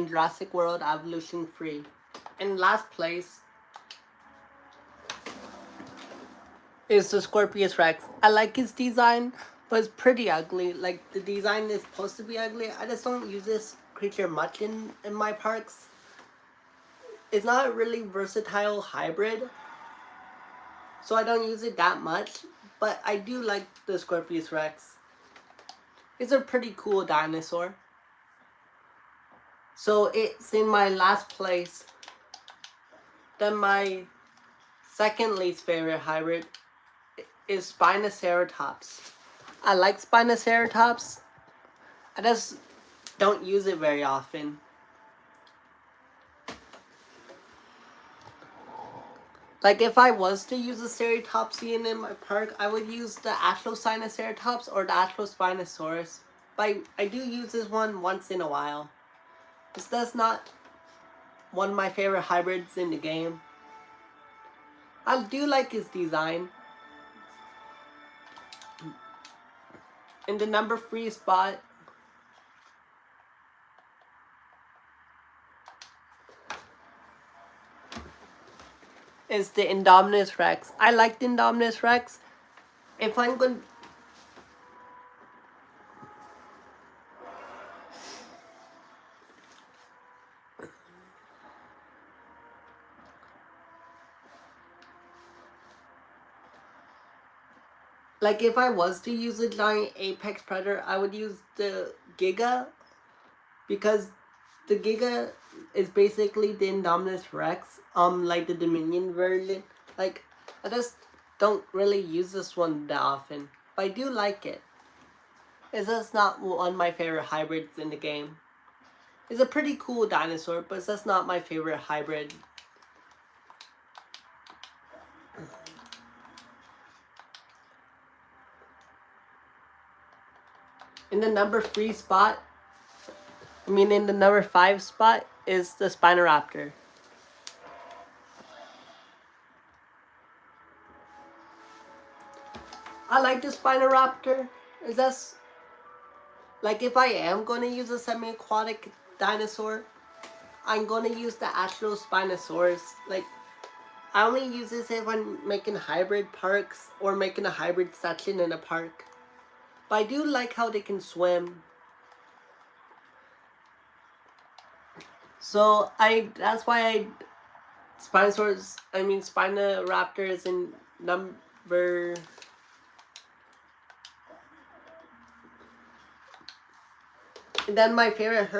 playing Jurassic World Evolution 3. In last place is the Scorpius Rex. I like his design, but it's pretty ugly. Like, the design is supposed to be ugly. I just don't use this creature much in my parks. It's not a really versatile hybrid, so I don't use it that much, but I do like the Scorpius Rex. It's a pretty cool dinosaur. So it's in my last place. Then my second least favorite hybrid is Spinoceratops. I like Spinoceratops. I just don't use it very often. Like, if I was to use a Ceratopsian in my park, I would use the Atrocinoceratops or the Atrospinosaurus. But I do use this one once in a while. That's not one of my favorite hybrids in the game. I do like his design. In the number 3 spot is the Indominus Rex. I like the Indominus Rex. If I'm going... Like, if I was to use a giant apex predator, I would use the Giga, because the Giga is basically the Indominus Rex, like the Dominion version. Like, I just don't really use this one that often, but I do like it. It's just not one of my favorite hybrids in the game. It's a pretty cool dinosaur, but it's just not my favorite hybrid. In the number 3 spot, in the number 5 spot is the Spinoraptor. I like the Spinoraptor. Is that, like, if I am going to use a semi-aquatic dinosaur, I'm going to use the Atrospinosaurus. Like, I only use this if I'm making hybrid parks or making a hybrid section in a park. But I do like how they can swim. So that's why Spinoraptor is in number... And then my favorite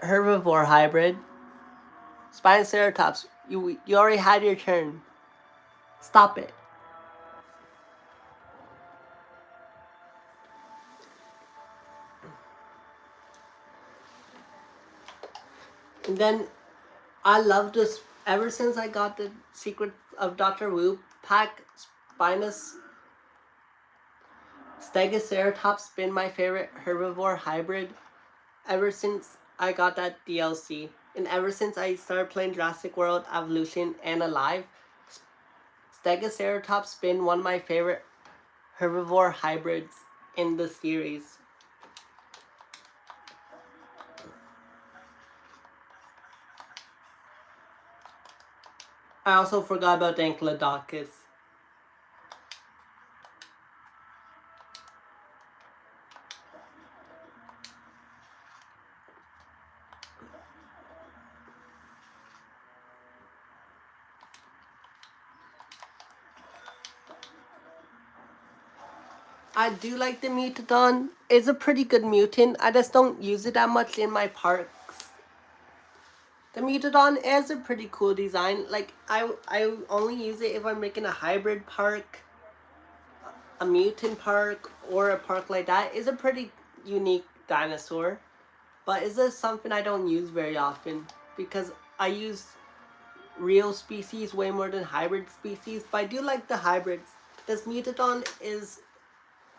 herbivore hybrid, Spinoceratops. You already had your turn. Stop it. And then I love this ever since I got the Secret of Dr. Wu pack. Stegoceratops been my favorite herbivore hybrid ever since I got that DLC. And ever since I started playing Jurassic World Evolution and Alive, Stegoceratops been one of my favorite herbivore hybrids in the series. I also forgot about the Ankylodocus. I do like the Mutodon. It's a pretty good mutant. I just don't use it that much in my parks. The Mutodon is a pretty cool design. Like, I only use it if I'm making a hybrid park, a mutant park, or a park like that. It's a pretty unique dinosaur. But it's just something I don't use very often, because I use real species way more than hybrid species. But I do like the hybrids. This Mutodon is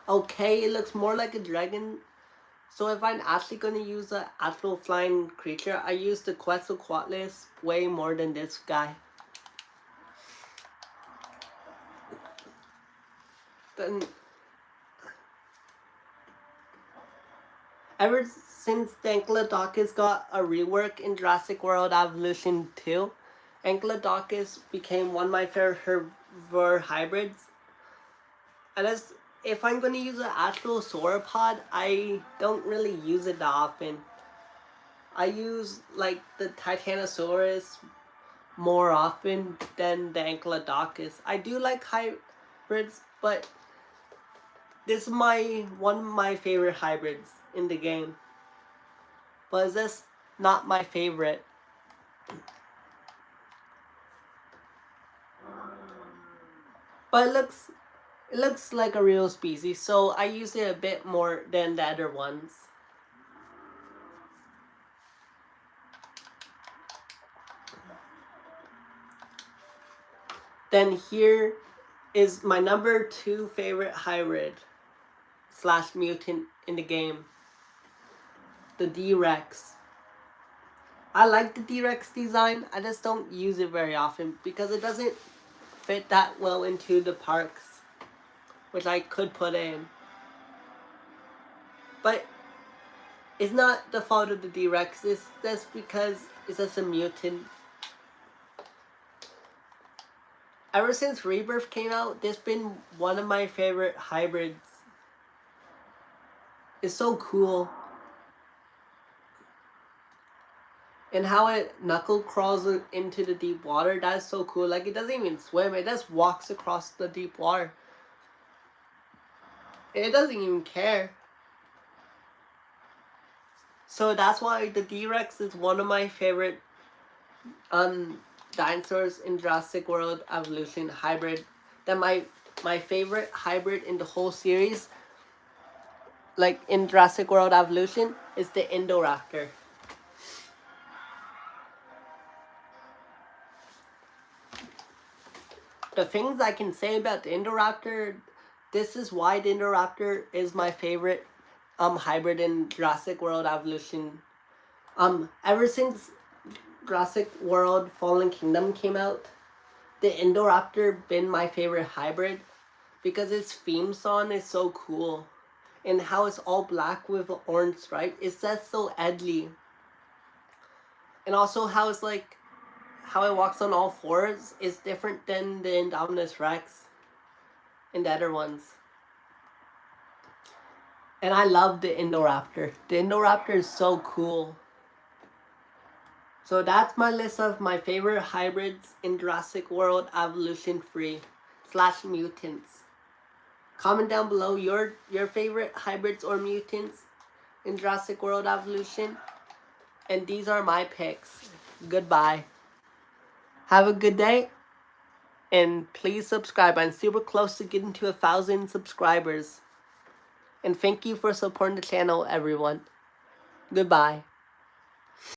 okay. It looks more like a dragon. So if I'm actually going to use an actual flying creature, I use the Quetzalcoatlus way more than this guy. Then Ever since the Ankylodocus got a rework in Jurassic World Evolution 2, Ankylodocus became one of my favorite herbivore hybrids. And as if I'm going to use an actual sauropod, I don't really use it that often. I use like the Titanosaurus more often than the Ankylodocus. I do like hybrids, but this is one of my favorite hybrids in the game. But is this not my favorite? But it looks like a real species, so I use it a bit more than the other ones. Then here is my number 2 favorite hybrid / mutant in the game. The D-Rex. I like the D-Rex design, I just don't use it very often because it doesn't fit that well into the parks, which I could put in. But it's not the fault of the D-Rex, it's just because it's just a mutant. Ever since Rebirth came out, this has been one of my favorite hybrids. It's so cool. And how it knuckle crawls into the deep water, that's so cool. Like, it doesn't even swim, it just walks across the deep water. It doesn't even care. So that's why the D-Rex is one of my favorite dinosaurs in Jurassic World Evolution hybrid. Then my favorite hybrid in the whole series, like in Jurassic World Evolution, is the Indoraptor. The things I can say about the Indoraptor, this is why the Indoraptor is my favorite hybrid in Jurassic World Evolution. Ever since Jurassic World Fallen Kingdom came out, the Indoraptor been my favorite hybrid because its theme song is so cool. And how it's all black with an orange stripe, it's just so edgy. And also how it's like, how it walks on all fours is different than the Indominus Rex and the other ones. And I love the Indoraptor. The Indoraptor is so cool. So that's my list of my favorite hybrids in Jurassic World Evolution 3 / mutants. Comment down below your favorite hybrids or mutants in Jurassic World Evolution. And these are my picks. Goodbye. Have a good day. And please subscribe. I'm super close to getting to 1,000 subscribers. And thank you for supporting the channel, everyone. Goodbye.